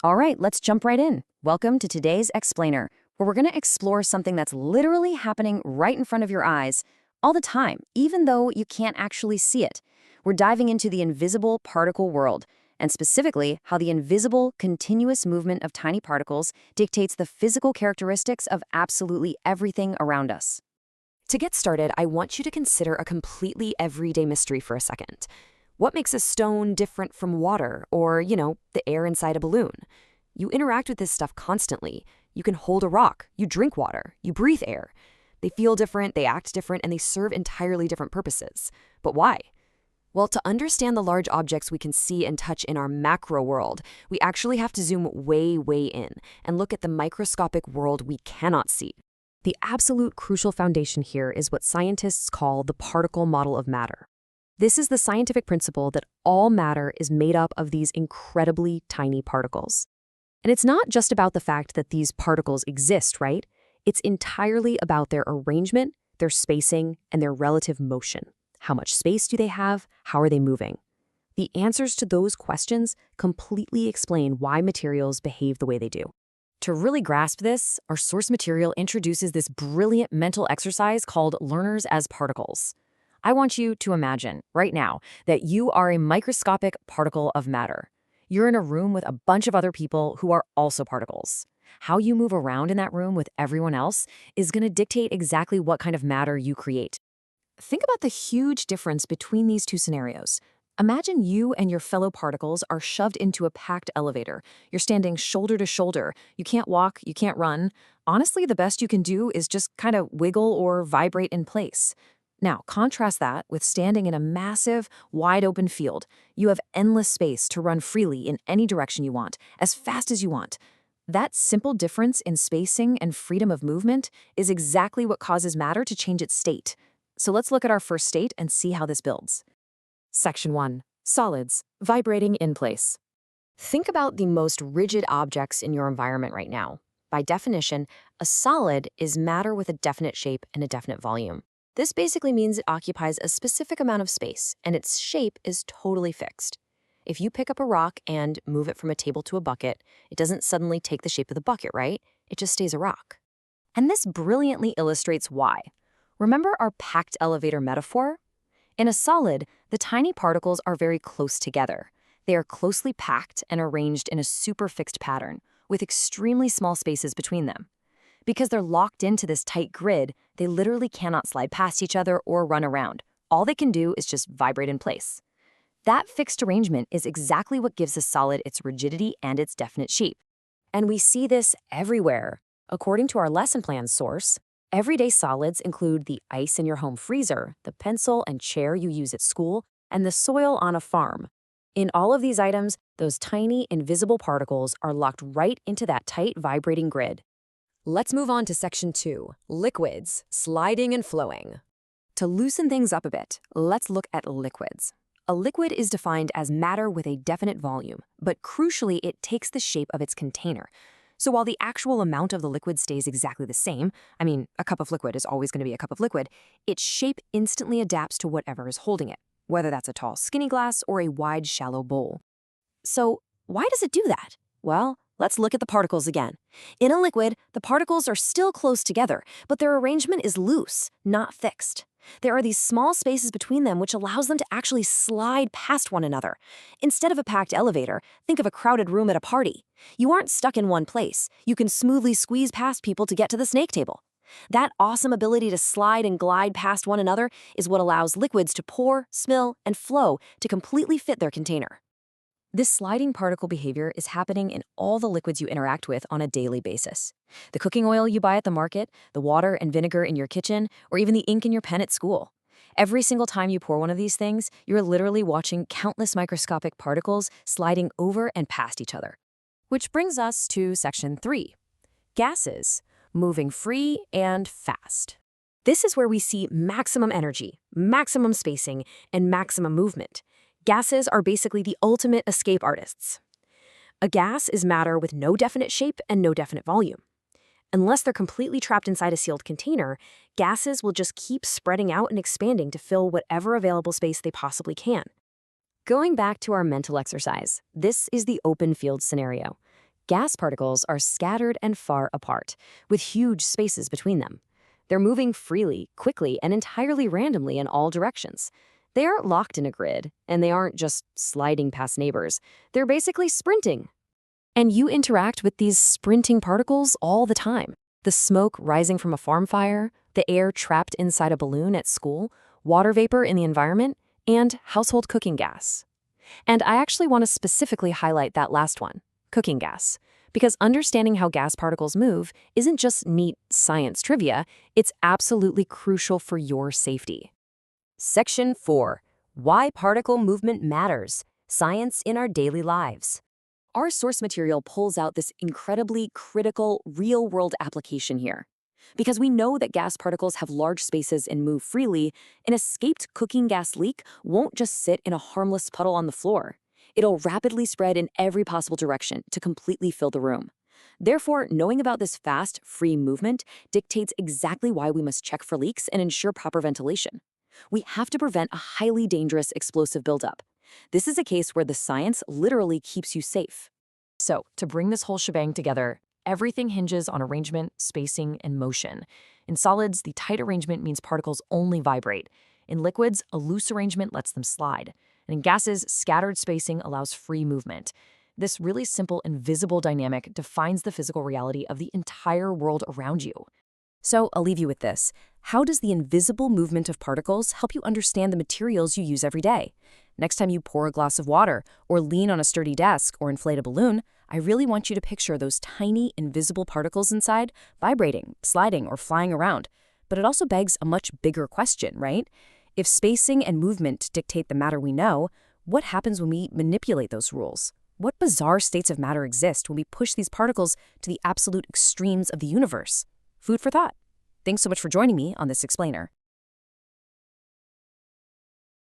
All right, let's jump right in. Welcome to today's Explainer, where we're going to explore something that's literally happening right in front of your eyes all the time, even though you can't actually see it. We're diving into the invisible particle world, and specifically how the invisible, continuous movement of tiny particles dictates the physical characteristics of absolutely everything around us. To get started, I want you to consider a completely everyday mystery for a second. What makes a stone different from water or, the air inside a balloon? You interact with this stuff constantly. You can hold a rock, you drink water, you breathe air. They feel different, they act different, and they serve entirely different purposes. But why? Well, to understand the large objects we can see and touch in our macro world, we actually have to zoom way, way in and look at the microscopic world we cannot see. The absolute crucial foundation here is what scientists call the particle model of matter. This is the scientific principle that all matter is made up of these incredibly tiny particles. And it's not just about the fact that these particles exist, right? It's entirely about their arrangement, their spacing, and their relative motion. How much space do they have? How are they moving? The answers to those questions completely explain why materials behave the way they do. To really grasp this, our source material introduces this brilliant mental exercise called learners as particles. I want you to imagine, right now, that you are a microscopic particle of matter. You're in a room with a bunch of other people who are also particles. How you move around in that room with everyone else is going to dictate exactly what kind of matter you create. Think about the huge difference between these two scenarios. Imagine you and your fellow particles are shoved into a packed elevator. You're standing shoulder to shoulder. You can't walk, you can't run. Honestly, the best you can do is just kind of wiggle or vibrate in place. Now, contrast that with standing in a massive, wide-open field. You have endless space to run freely in any direction you want, as fast as you want. That simple difference in spacing and freedom of movement is exactly what causes matter to change its state. So let's look at our first state and see how this builds. Section 1. Solids, vibrating in place. Think about the most rigid objects in your environment right now. By definition, a solid is matter with a definite shape and a definite volume. This basically means it occupies a specific amount of space, and its shape is totally fixed. If you pick up a rock and move it from a table to a bucket, it doesn't suddenly take the shape of the bucket, right? It just stays a rock. And this brilliantly illustrates why. Remember our packed elevator metaphor? In a solid, the tiny particles are very close together. They are closely packed and arranged in a super fixed pattern, with extremely small spaces between them. Because they're locked into this tight grid, they literally cannot slide past each other or run around. All they can do is just vibrate in place. That fixed arrangement is exactly what gives a solid its rigidity and its definite shape. And we see this everywhere. According to our lesson plan source, everyday solids include the ice in your home freezer, the pencil and chair you use at school, and the soil on a farm. In all of these items, those tiny, invisible particles are locked right into that tight, vibrating grid. Let's move on to Section 2, liquids, sliding and flowing. To loosen things up a bit, let's look at liquids. A liquid is defined as matter with a definite volume, but crucially, it takes the shape of its container. So while the actual amount of the liquid stays exactly the same, a cup of liquid is always going to be a cup of liquid, its shape instantly adapts to whatever is holding it, whether that's a tall, skinny glass or a wide, shallow bowl. So why does it do that? Well, let's look at the particles again. In a liquid, the particles are still close together, but their arrangement is loose, not fixed. There are these small spaces between them which allows them to actually slide past one another. Instead of a packed elevator, think of a crowded room at a party. You aren't stuck in one place. You can smoothly squeeze past people to get to the snake table. That awesome ability to slide and glide past one another is what allows liquids to pour, spill, and flow to completely fit their container. This sliding particle behavior is happening in all the liquids you interact with on a daily basis. The cooking oil you buy at the market, the water and vinegar in your kitchen, or even the ink in your pen at school. Every single time you pour one of these things, you're literally watching countless microscopic particles sliding over and past each other. Which brings us to Section 3, gases, moving free and fast. This is where we see maximum energy, maximum spacing, and maximum movement. Gases are basically the ultimate escape artists. A gas is matter with no definite shape and no definite volume. Unless they're completely trapped inside a sealed container, gases will just keep spreading out and expanding to fill whatever available space they possibly can. Going back to our mental exercise, this is the open field scenario. Gas particles are scattered and far apart, with huge spaces between them. They're moving freely, quickly, and entirely randomly in all directions. They aren't locked in a grid, and they aren't just sliding past neighbors. They're basically sprinting. And you interact with these sprinting particles all the time. The smoke rising from a farm fire, the air trapped inside a balloon at school, water vapor in the environment, and household cooking gas. And I actually want to specifically highlight that last one, cooking gas, because understanding how gas particles move isn't just neat science trivia, it's absolutely crucial for your safety. Section 4. Why particle movement matters. Science in our daily lives. Our source material pulls out this incredibly critical, real-world application here. Because we know that gas particles have large spaces and move freely, an escaped cooking gas leak won't just sit in a harmless puddle on the floor. It'll rapidly spread in every possible direction to completely fill the room. Therefore, knowing about this fast, free movement dictates exactly why we must check for leaks and ensure proper ventilation. We have to prevent a highly dangerous explosive buildup. This is a case where the science literally keeps you safe. So, to bring this whole shebang together, everything hinges on arrangement, spacing, and motion. In solids, the tight arrangement means particles only vibrate. In liquids, a loose arrangement lets them slide. And in gases, scattered spacing allows free movement. This really simple, invisible dynamic defines the physical reality of the entire world around you. So I'll leave you with this. How does the invisible movement of particles help you understand the materials you use every day? Next time you pour a glass of water, or lean on a sturdy desk, or inflate a balloon, I really want you to picture those tiny, invisible particles inside vibrating, sliding, or flying around. But it also begs a much bigger question, right? If spacing and movement dictate the matter we know, what happens when we manipulate those rules? What bizarre states of matter exist when we push these particles to the absolute extremes of the universe? Food for thought. Thanks so much for joining me on this explainer.